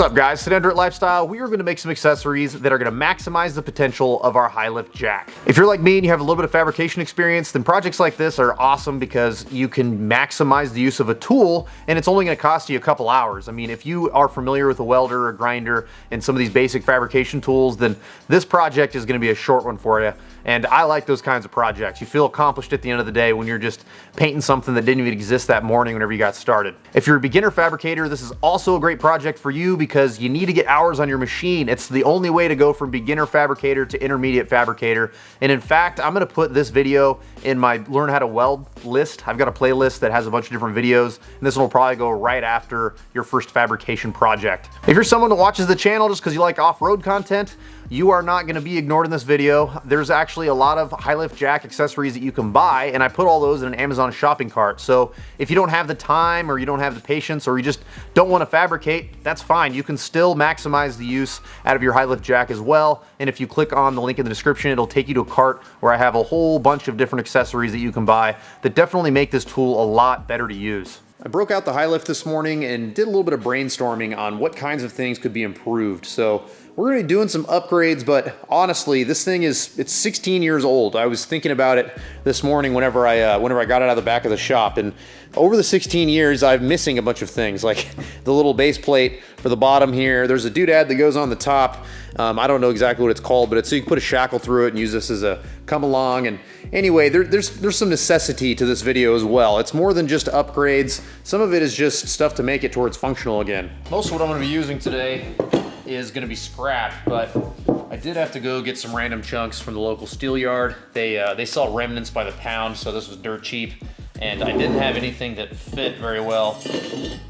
up, guys? Today on Dirt Lifestyle, we are going to make some accessories that are going to maximize the potential of our HiLift jack. If you're like me and you have a little bit of fabrication experience, then projects like this are awesome because you can maximize the use of a tool and it's only going to cost you a couple hours. I mean, if you are familiar with a welder, a grinder, and some of these basic fabrication tools, then this project is going to be a short one for you. And I like those kinds of projects. You feel accomplished at the end of the day when you're just painting something that didn't even exist that morning whenever you got started. If you're a beginner fabricator, this is also a great project for you because you need to get hours on your machine. It's the only way to go from beginner fabricator to intermediate fabricator. And in fact, I'm gonna put this video in my Learn How to Weld list. I've got a playlist that has a bunch of different videos, and this one will probably go right after your first fabrication project. If you're someone that watches the channel just because you like off-road content, you are not going to be ignored in this video. There's actually a lot of HiLift jack accessories that you can buy, and I put all those in an Amazon shopping cart. So if you don't have the time or you don't have the patience or you just don't want to fabricate, that's fine. You can still maximize the use out of your HiLift jack as well. And if you click on the link in the description, it'll take you to a cart where I have a whole bunch of different accessories that you can buy that definitely make this tool a lot better to use. I broke out the HiLift this morning and did a little bit of brainstorming on what kinds of things could be improved. So we're gonna be doing some upgrades, but honestly, this thing it's 16 years old. I was thinking about it this morning whenever I got it out of the back of the shop, and over the 16 years, I'm missing a bunch of things, like the little base plate for the bottom here. There's a doodad that goes on the top. I don't know exactly what it's called, but it's so you can put a shackle through it and use this as a come along. And anyway, there's some necessity to this video as well. It's more than just upgrades. Some of it is just stuff to make it towards functional again. Most of what I'm gonna be using today is gonna be scrap, but I did have to go get some random chunks from the local steel yard. They sell remnants by the pound, so this was dirt cheap. And I didn't have anything that fit very well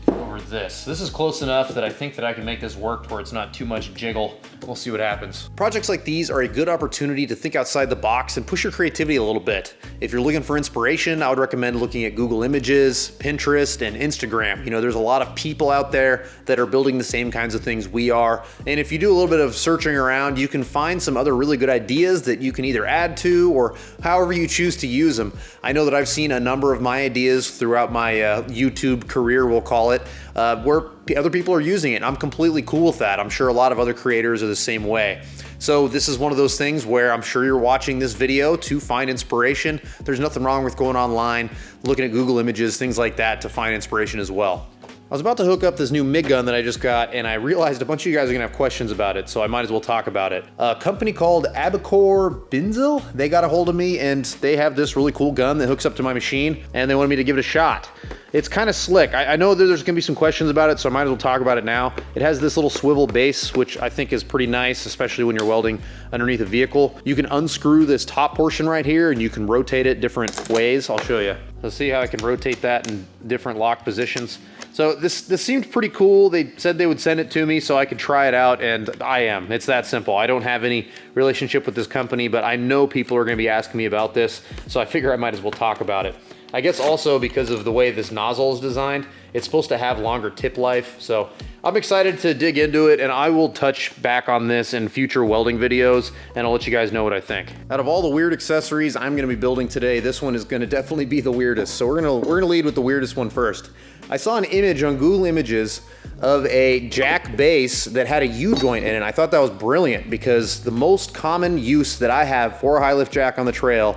over this. This is close enough that I think that I can make this work where it's not too much jiggle. We'll see what happens. Projects like these are a good opportunity to think outside the box and push your creativity a little bit. If you're looking for inspiration, I would recommend looking at Google Images, Pinterest, and Instagram. You know, there's a lot of people out there that are building the same kinds of things we are. And if you do a little bit of searching around, you can find some other really good ideas that you can either add to or however you choose to use them. I know that I've seen a number of my ideas throughout my YouTube career, we'll call it, where other people are using it. And I'm completely cool with that. I'm sure a lot of other creators are the same way. So this is one of those things where I'm sure you're watching this video to find inspiration. There's nothing wrong with going online, looking at Google Images, things like that to find inspiration as well. I was about to hook up this new MIG gun that I just got, and I realized a bunch of you guys are gonna have questions about it, so I might as well talk about it. A company called Abacor Binzel, they got a hold of me, and they have this really cool gun that hooks up to my machine, and they wanted me to give it a shot. It's kind of slick. I know that there's gonna be some questions about it, so I might as well talk about it now. It has this little swivel base, which I think is pretty nice, especially when you're welding underneath a vehicle. You can unscrew this top portion right here, and you can rotate it different ways. I'll show you. Let's see how I can rotate that in different lock positions. So this seemed pretty cool. They said they would send it to me so I could try it out, and I am. It's that simple. I don't have any relationship with this company, but I know people are gonna be asking me about this, so I figure I might as well talk about it. I guess also because of the way this nozzle is designed, it's supposed to have longer tip life. So I'm excited to dig into it, and I will touch back on this in future welding videos, and I'll let you guys know what I think. Out of all the weird accessories I'm gonna be building today, this one is gonna definitely be the weirdest. So we're gonna lead with the weirdest one first. I saw an image on Google Images of a jack base that had a U-joint in it. I thought that was brilliant because the most common use that I have for a HiLift jack on the trail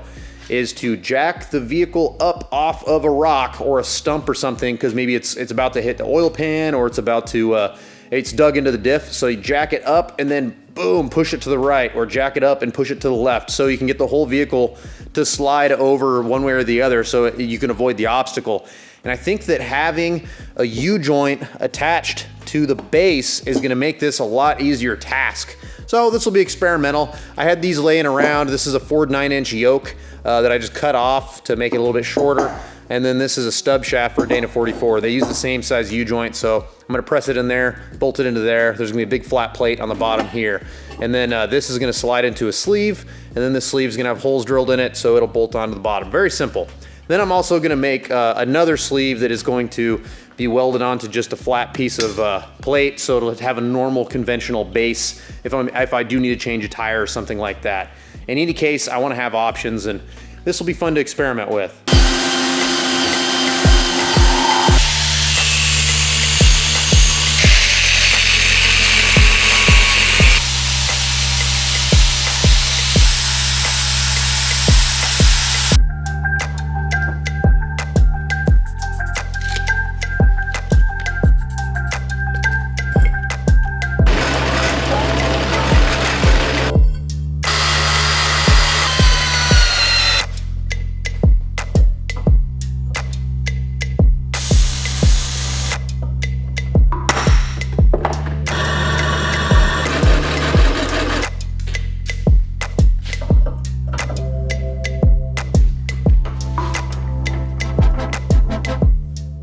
is to jack the vehicle up off of a rock or a stump or something, because maybe it's about to hit the oil pan or it's about to, it's dug into the diff. So you jack it up and then boom, push it to the right, or jack it up and push it to the left, so you can get the whole vehicle to slide over one way or the other so you can avoid the obstacle. And I think that having a U-joint attached to the base is gonna make this a lot easier task. So this will be experimental. I had these laying around. This is a Ford 9-inch yoke that I just cut off to make it a little bit shorter. And then this is a stub shaft for a Dana 44. They use the same size U-joint, so I'm gonna press it in there, bolt it into there. There's gonna be a big flat plate on the bottom here. And then this is gonna slide into a sleeve, and then this sleeve is gonna have holes drilled in it, so it'll bolt onto the bottom. Very simple. Then I'm also gonna make another sleeve that is going to be welded onto just a flat piece of plate, so it'll have a normal conventional base if I do need to change a tire or something like that. In any case, I wanna have options, and this will be fun to experiment with.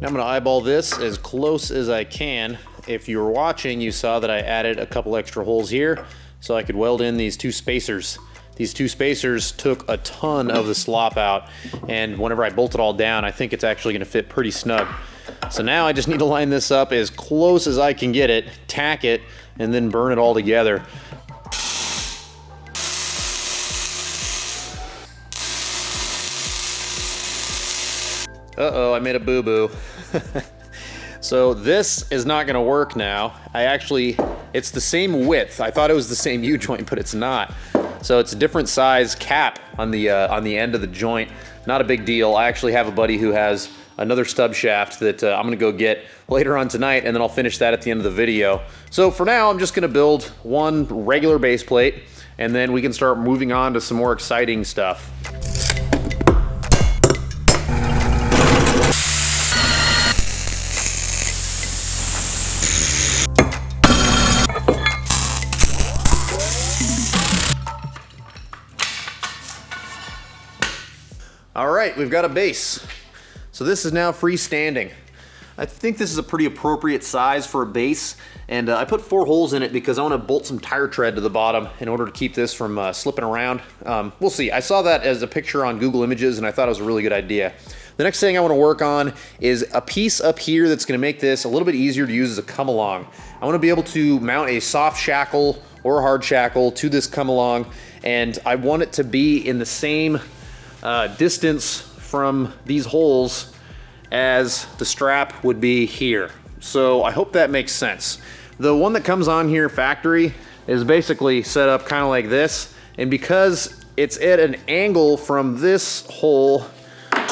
Now I'm gonna eyeball this as close as I can. If you were watching, you saw that I added a couple extra holes here so I could weld in these two spacers. These two spacers took a ton of the slop out, and whenever I bolt it all down, I think it's actually gonna fit pretty snug. So now I just need to line this up as close as I can get it, tack it, and then burn it all together. Uh-oh, I made a boo-boo. So this is not gonna work now. It's the same width. I thought it was the same U-joint, but it's not. So it's a different size cap on the end of the joint. Not a big deal. I actually have a buddy who has another stub shaft that I'm gonna go get later on tonight, and then I'll finish that at the end of the video. So for now, I'm just gonna build one regular base plate, and then we can start moving on to some more exciting stuff. All right, we've got a base. So this is now freestanding. I think this is a pretty appropriate size for a base, and I put 4 holes in it because I want to bolt some tire tread to the bottom in order to keep this from slipping around. We'll see. I saw that as a picture on Google Images, and I thought it was a really good idea. The next thing I want to work on is a piece up here that's going to make this a little bit easier to use as a come-along. I want to be able to mount a soft shackle or a hard shackle to this come-along, and I want it to be in the same distance from these holes as the strap would be here. So I hope that makes sense. The one that comes on here factory is basically set up kind of like this, and because it's at an angle from this hole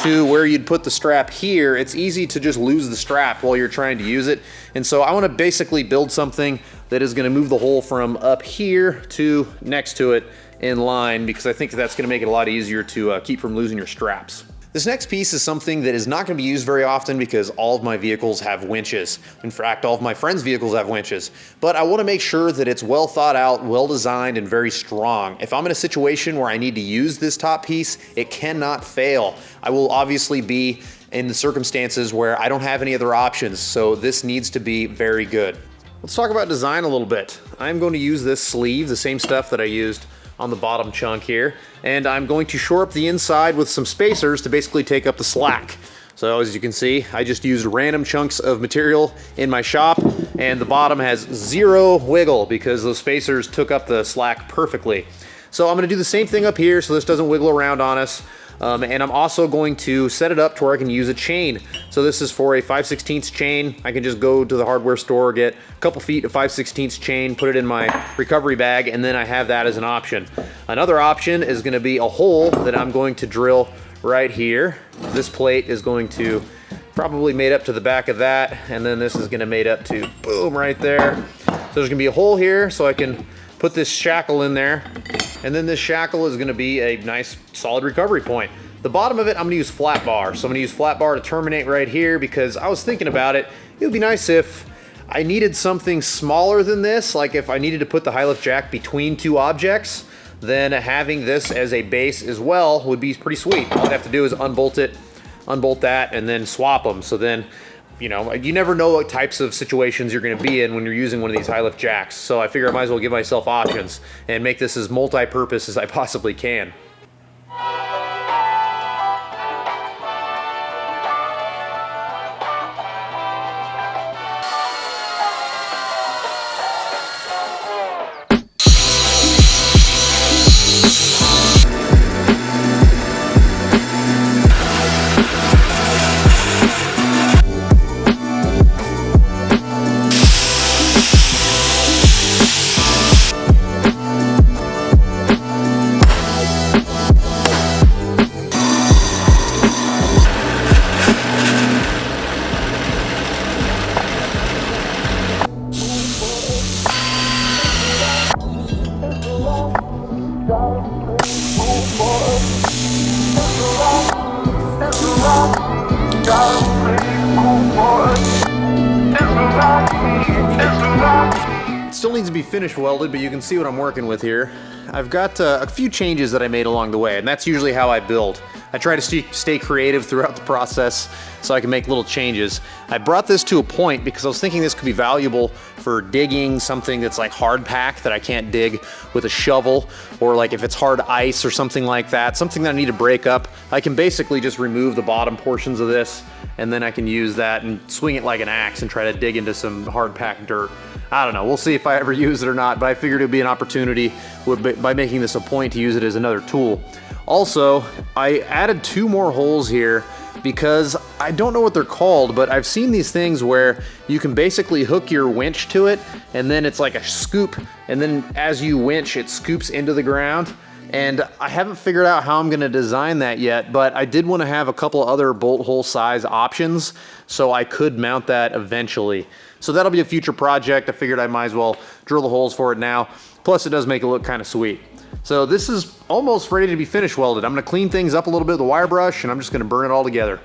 to where you'd put the strap here, it's easy to just lose the strap while you're trying to use it. And so I want to basically build something that is going to move the hole from up here to next to it in line, because I think that's going to make it a lot easier to keep from losing your straps. This next piece is something that is not going to be used very often because all of my vehicles have winches. In fact, all of my friends' vehicles have winches. But I want to make sure that it's well thought out, well designed, and very strong. If I'm in a situation where I need to use this top piece, it cannot fail. I will obviously be in the circumstances where I don't have any other options, so this needs to be very good. Let's talk about design a little bit. I'm going to use this sleeve, the same stuff that I used on the bottom chunk here, and I'm going to shore up the inside with some spacers to basically take up the slack. So as you can see, I just used random chunks of material in my shop, and the bottom has 0 wiggle because those spacers took up the slack perfectly. So I'm going to do the same thing up here so this doesn't wiggle around on us. And I'm also going to set it up to where I can use a chain. So this is for a 5/16 chain. I can just go to the hardware store, get a couple feet of 5/16 chain, put it in my recovery bag, and then I have that as an option. Another option is going to be a hole that I'm going to drill right here. This plate is going to probably made up to the back of that, and then this is going to made up to boom right there. So there's going to be a hole here so I can put this shackle in there, and then this shackle is going to be a nice solid recovery point. The bottom of it, I'm going to use flat bar. So I'm going to use flat bar to terminate right here because I was thinking about it. It would be nice if I needed something smaller than this, like if I needed to put the HiLift jack between 2 objects, then having this as a base as well would be pretty sweet. All I have to do is unbolt it, unbolt that, and then swap them. So then, you know, you never know what types of situations you're going to be in when you're using one of these HiLift jacks. So I figure I might as well give myself options and make this as multi-purpose as I possibly can. It still needs to be finish welded, but you can see what I'm working with here. I've got a few changes that I made along the way, and that's usually how I build. I try to stay creative throughout the process so I can make little changes. I brought this to a point because I was thinking this could be valuable for digging something that's like hard pack that I can't dig with a shovel, or like if it's hard ice or something like that, something that I need to break up, I can basically just remove the bottom portions of this and then I can use that and swing it like an axe and try to dig into some hard packed dirt. I don't know, we'll see if I ever use it or not, but I figured it would be an opportunity by making this a point to use it as another tool. Also, I added 2 more holes here because I don't know what they're called, but I've seen these things where you can basically hook your winch to it and then it's like a scoop, and then as you winch it scoops into the ground. And I haven't figured out how I'm gonna design that yet, but I did wanna have a couple other bolt hole size options so I could mount that eventually. So that'll be a future project. I figured I might as well drill the holes for it now. Plus it does make it look kind of sweet. So this is almost ready to be finish welded. I'm gonna clean things up a little bit with a wire brush and I'm just gonna burn it all together.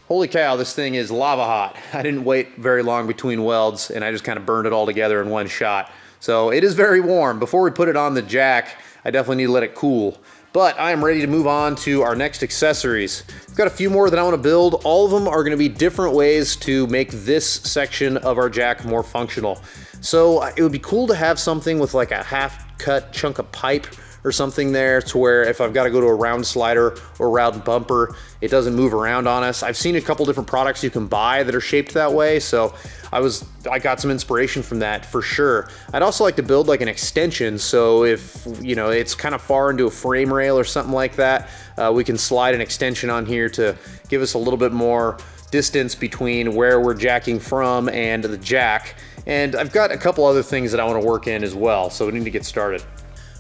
Holy cow, this thing is lava hot. I didn't wait very long between welds and I just kind of burned it all together in one shot. So it is very warm. Before we put it on the jack, I definitely need to let it cool. But I am ready to move on to our next accessories. I've got a few more that I want to build. All of them are going to be different ways to make this section of our jack more functional. So it would be cool to have something with like a half-cut chunk of pipe or something there to where if I've got to go to a round slider or round bumper, it doesn't move around on us. I've seen a couple different products you can buy that are shaped that way, so I got some inspiration from that for sure. I'd also like to build like an extension, so if you know it's kind of far into a frame rail or something like that, we can slide an extension on here to give us a little bit more distance between where we're jacking from and the jack. And I've got a couple other things that I want to work in as well, so we need to get started.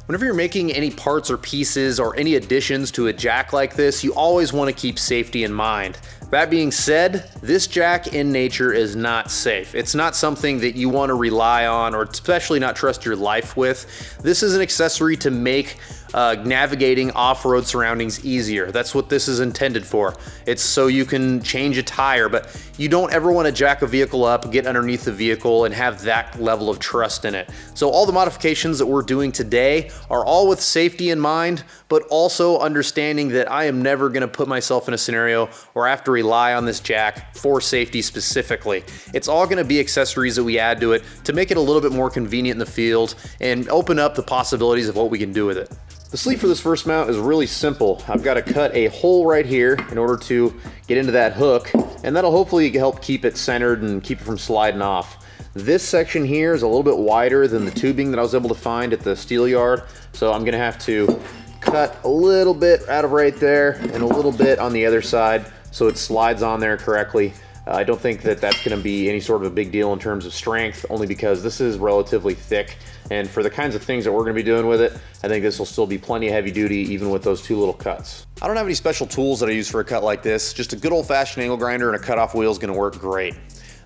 Whenever you're making any parts or pieces or any additions to a jack like this, you always want to keep safety in mind. That being said, this jack in nature is not safe. It's not something that you want to rely on, or especially not trust your life with. This is an accessory to make navigating off-road surroundings easier. That's what this is intended for. It's so you can change a tire, but you don't ever want to jack a vehicle up, get underneath the vehicle, and have that level of trust in it. So all the modifications that we're doing today are all with safety in mind, but also understanding that I am never going to put myself in a scenario where I have to rely on this jack for safety specifically. It's all going to be accessories that we add to it to make it a little bit more convenient in the field and open up the possibilities of what we can do with it. The sleeve for this first mount is really simple. I've got to cut a hole right here in order to get into that hook, and that'll hopefully help keep it centered and keep it from sliding off. This section here is a little bit wider than the tubing that I was able to find at the steel yard, so I'm gonna have to cut a little bit out of right there and a little bit on the other side so it slides on there correctly. I don't think that that's going to be any sort of a big deal in terms of strength, only because this is relatively thick, and for the kinds of things that we're going to be doing with it, I think this will still be plenty heavy duty even with those 2 little cuts. I don't have any special tools that I use for a cut like this. Just a good old-fashioned angle grinder and a cutoff wheel is going to work great.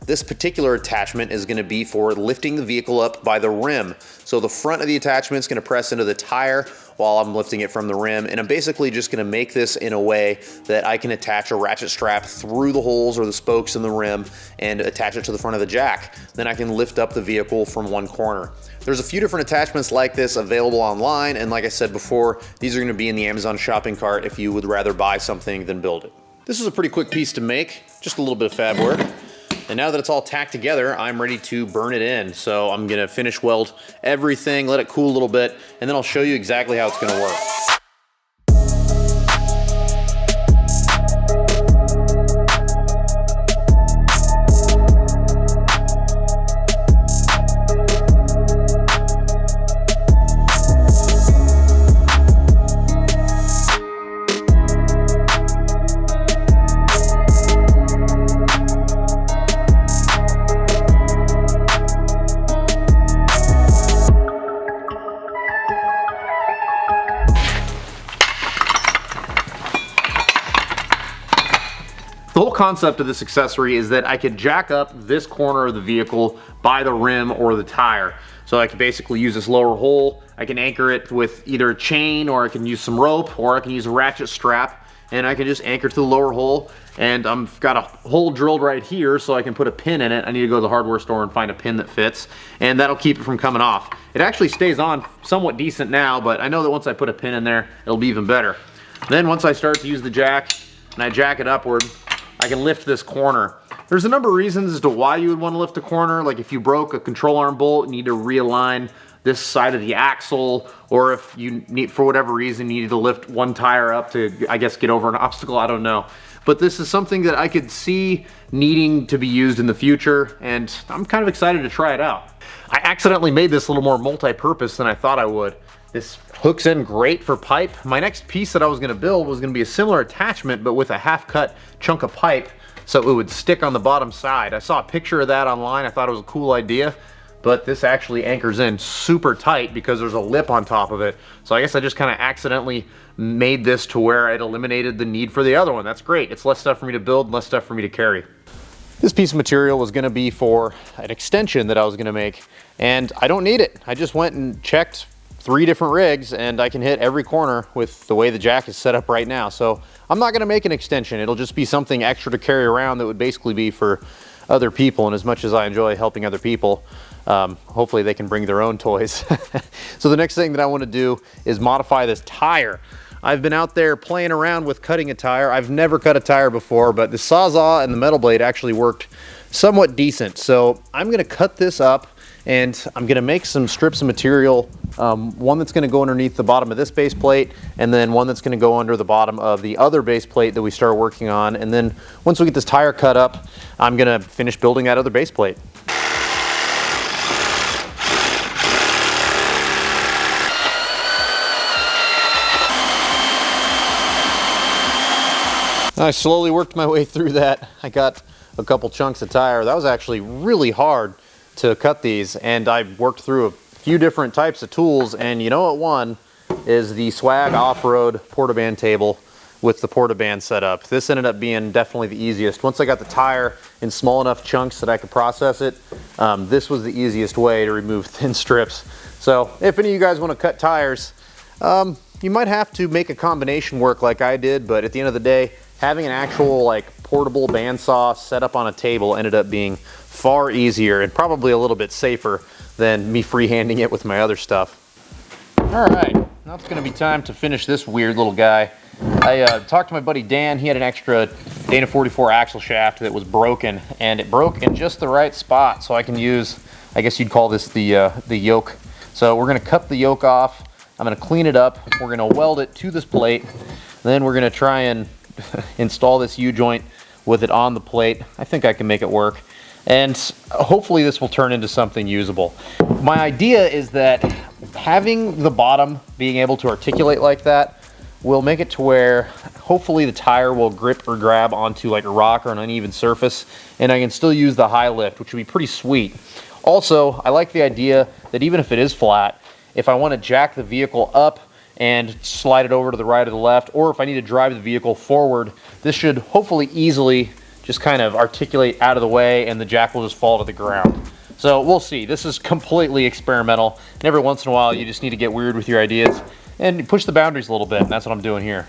This particular attachment is going to be for lifting the vehicle up by the rim. So the front of the attachment is going to press into the tire while I'm lifting it from the rim, and I'm basically just going to make this in a way that I can attach a ratchet strap through the holes or the spokes in the rim and attach it to the front of the jack. Then I can lift up the vehicle from one corner. There's a few different attachments like this available online, and like I said before, these are going to be in the Amazon shopping cart if you would rather buy something than build it. This is a pretty quick piece to make, just a little bit of fab work. And now that it's all tacked together, I'm ready to burn it in. So I'm gonna finish weld everything, let it cool a little bit, and then I'll show you exactly how it's gonna work. The whole concept of this accessory is that I could jack up this corner of the vehicle by the rim or the tire. So I could basically use this lower hole, I can anchor it with either a chain, or I can use some rope, or I can use a ratchet strap, and I can just anchor to the lower hole. And I've got a hole drilled right here so I can put a pin in it. I need to go to the hardware store and find a pin that fits, and that'll keep it from coming off. It actually stays on somewhat decent now, but I know that once I put a pin in there, it'll be even better. Then once I start to use the jack and I jack it upward, I can lift this corner. There's a number of reasons as to why you would want to lift a corner. Like if you broke a control arm bolt, you need to realign this side of the axle, or if you need, for whatever reason, you need to lift one tire up to, I guess, get over an obstacle, I don't know. But this is something that I could see needing to be used in the future, and I'm kind of excited to try it out. I accidentally made this a little more multi-purpose than I thought I would. This hooks in great for pipe. My next piece that I was gonna build was gonna be a similar attachment, but with a half-cut chunk of pipe, so it would stick on the bottom side. I saw a picture of that online. I thought it was a cool idea, but this actually anchors in super tight because there's a lip on top of it. So I guess I just kind of accidentally made this to where it eliminated the need for the other one. That's great. It's less stuff for me to build, less stuff for me to carry. This piece of material was gonna be for an extension that I was gonna make, and I don't need it. I just went and checked 3 different rigs, and I can hit every corner with the way the jack is set up right now. So I'm not gonna make an extension. It'll just be something extra to carry around that would basically be for other people, and as much as I enjoy helping other people, hopefully they can bring their own toys. So the next thing that I wanna do is modify this tire. I've been out there playing around with cutting a tire. I've never cut a tire before, but the Sawzall and the metal blade actually worked somewhat decent. So I'm gonna cut this up, and I'm gonna make some strips of material, one that's gonna go underneath the bottom of this base plate, and then one that's gonna go under the bottom of the other base plate that we start working on. And then once we get this tire cut up, I'm gonna finish building that other base plate. I slowly worked my way through that. I got a couple chunks of tire. That was actually really hard to cut these, and I worked through a few different types of tools, and you know what won is the Swag Off-Road Portaband table with the Portaband setup. This ended up being definitely the easiest. Once I got the tire in small enough chunks that I could process it, this was the easiest way to remove thin strips. So if any of you guys want to cut tires, you might have to make a combination work like I did, but at the end of the day, having an actual like portable bandsaw set up on a table ended up being far easier and probably a little bit safer than me freehanding it with my other stuff. All right, now it's gonna be time to finish this weird little guy. I talked to my buddy Dan. He had an extra Dana 44 axle shaft that was broken, and it broke in just the right spot, so I can use, I guess you'd call this the yoke. So we're gonna cut the yoke off. I'm gonna clean it up. We're gonna weld it to this plate. Then we're gonna try and install this U-joint with it on the plate. I think I can make it work, and hopefully this will turn into something usable. My idea is that having the bottom being able to articulate like that will make it to where hopefully the tire will grip or grab onto like a rock or an uneven surface, and I can still use the HiLift, which would be pretty sweet. Also, I like the idea that even if it is flat, if I want to jack the vehicle up and slide it over to the right or the left, or if I need to drive the vehicle forward, this should hopefully easily just kind of articulate out of the way, and the jack will just fall to the ground. So we'll see. This is completely experimental, and every once in a while you just need to get weird with your ideas and push the boundaries a little bit, and that's what I'm doing here.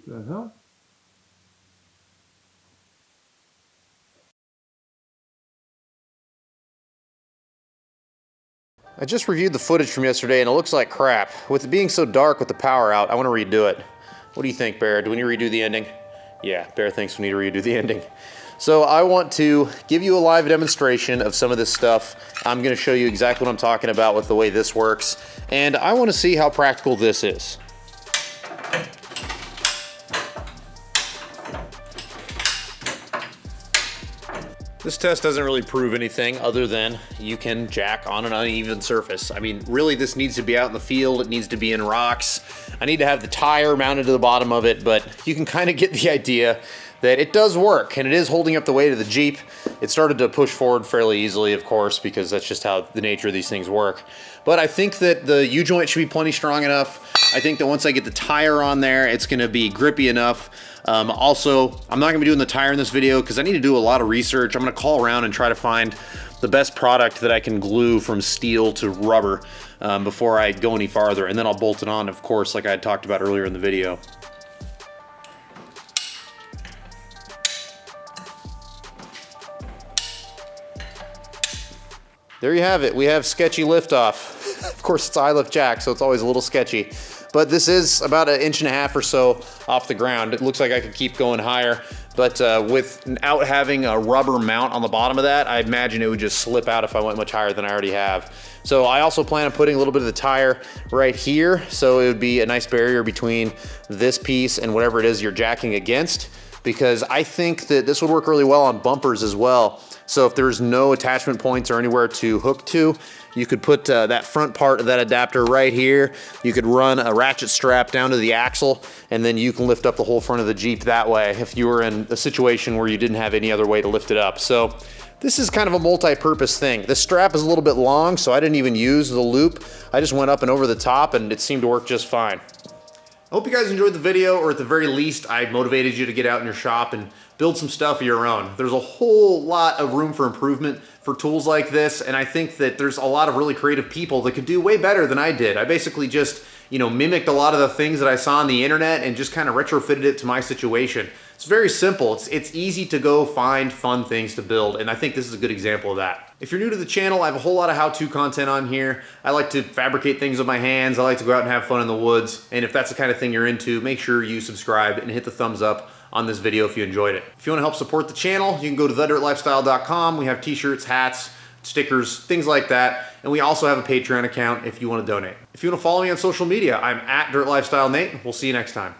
The hell? I just reviewed the footage from yesterday and it looks like crap. With it being so dark with the power out, I want to redo it. What do you think, Bear? Do we need to redo the ending? Yeah, Bear thinks we need to redo the ending. So I want to give you a live demonstration of some of this stuff. I'm going to show you exactly what I'm talking about with the way this works, and I want to see how practical this is. This test doesn't really prove anything other than you can jack on an uneven surface. I mean, really this needs to be out in the field, it needs to be in rocks. I need to have the tire mounted to the bottom of it, but you can kind of get the idea. that it does work, and it is holding up the weight of the Jeep. It started to push forward fairly easily, of course, because that's just how the nature of these things work. But I think that the U-joint should be plenty strong enough. I think that once I get the tire on there, it's gonna be grippy enough. Also, I'm not gonna be doing the tire in this video because I need to do a lot of research. I'm gonna call around and try to find the best product that I can glue from steel to rubber before I go any farther, and then I'll bolt it on, of course, like I had talked about earlier in the video. There you have it. We have sketchy liftoff. Of course, it's a HiLift jack, so it's always a little sketchy. But this is about 1.5 inches or so off the ground. It looks like I could keep going higher, but without having a rubber mount on the bottom of that, I imagine it would just slip out if I went much higher than I already have. So I also plan on putting a little bit of the tire right here, so it would be a nice barrier between this piece and whatever it is you're jacking against, because I think that this would work really well on bumpers as well. So if there's no attachment points or anywhere to hook to, you could put that front part of that adapter right here. You could run a ratchet strap down to the axle, and then you can lift up the whole front of the Jeep that way if you were in a situation where you didn't have any other way to lift it up. So this is kind of a multi-purpose thing. This strap is a little bit long, so I didn't even use the loop. I just went up and over the top, and it seemed to work just fine. I hope you guys enjoyed the video, or at the very least, I motivated you to get out in your shop and build some stuff of your own. There's a whole lot of room for improvement for tools like this, and I think that there's a lot of really creative people that could do way better than I did. I basically just, mimicked a lot of the things that I saw on the internet and just kind of retrofitted it to my situation. It's very simple. It's easy to go find fun things to build, and I think this is a good example of that. If you're new to the channel, I have a whole lot of how-to content on here. I like to fabricate things with my hands. I like to go out and have fun in the woods, and if that's the kind of thing you're into, make sure you subscribe and hit the thumbs up on this video if you enjoyed it. If you want to help support the channel, you can go to thedirtlifestyle.com. We have t-shirts, hats, stickers, things like that. And we also have a Patreon account if you want to donate. If you want to follow me on social media, I'm @DirtLifestyleNate. We'll see you next time.